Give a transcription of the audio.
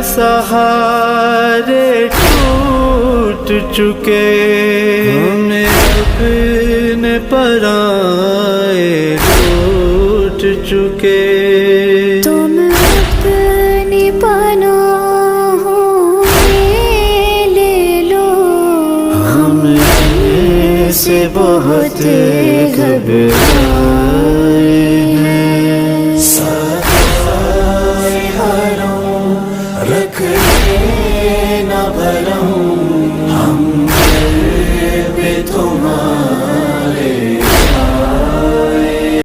सहारे टूट चुके, हमें अपने पराए टूट चुके। तुम अपनी पनाहों में ले लो, हम से बहुत घबराए।